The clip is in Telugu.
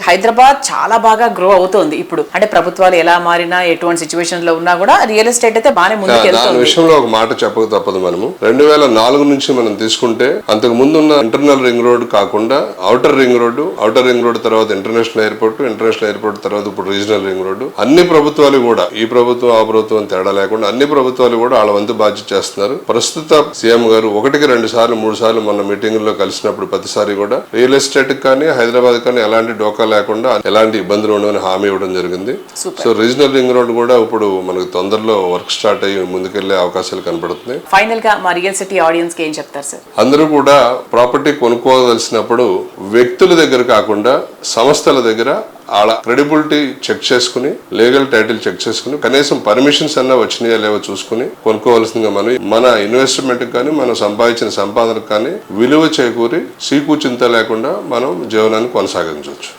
హైదరాబాద్ చాలా బాగా గ్రో అవుతోంది ఇప్పుడు. అంటే ప్రభుత్వాలు ఎలా మారినా ఎటువంటి సిచ్యువేషన్ లో ఉన్నా కూడా రియల్ ఎస్టేట్ అయితే బాగానే ముందుకు వెళ్తుంది. విషయంలో ఒక మాట చెప్పక తప్పదు. మనము 2004 నుంచి మనం తీసుకుంటే అంతకు ముందు ఉన్న ఇంటర్నల్ రింగ్ రోడ్ కాకుండా ఔటర్ రింగ్ రోడ్ తర్వాత ఇంటర్నేషనల్ ఎయిర్పోర్ట్ తర్వాత ఇప్పుడు రీజనల్ రింగ్ రోడ్, అన్ని ప్రభుత్వాలు కూడా ఈ ప్రభుత్వం ఆ ప్రభుత్వం తేడా లేకుండా అన్ని ప్రభుత్వాలు కూడా వాళ్ళ వంతు బాధ్యత చేస్తున్నారు. ప్రస్తుత సీఎం గారు 1-2 సార్లు 3 సార్లు మన మీటింగ్ లో కలిసినప్పుడు ప్రతిసారి కూడా రియల్ ఎస్టేట్ కానీ హైదరాబాద్ కానీ ఎలాంటి డోకా లేకుండా ఎలాంటి ఇబ్బందులు ఉండవని హామీ ఇవ్వడం జరిగింది. సో రీజనల్ రింగ్ రోడ్ కూడా ఇప్పుడు మనకు తొందరలో వర్క్ స్టార్ట్ అయ్యి ముందుకెళ్లే అవకాశాలు కనపడుతున్నాయి. ఫైనల్ గా మా రియల్ సిటీ ఆడియన్స్ కి ఏం చెప్తారు సార్? అందరూ కూడా ప్రాపర్టీ కొనుక్కోదలిసినప్పుడు వ్యక్తుల దగ్గర కాకుండా సంస్థల దగ్గర అలా క్రెడిబిలిటీ చెక్ చేసుకుని, లీగల్ టైటిల్ చెక్ చేసుకుని, కనీసం పర్మిషన్స్ అన్నా వచ్చినాయా లేవో చూసుకుని కొనుక్కోవాల్సిందిగా మన ఇన్వెస్ట్మెంట్ కానీ మనం సంపాదించిన సంపాదనకు కానీ విలువ చేకూరి సీకు చింత లేకుండా మనం జీవనాన్ని కొనసాగించవచ్చు.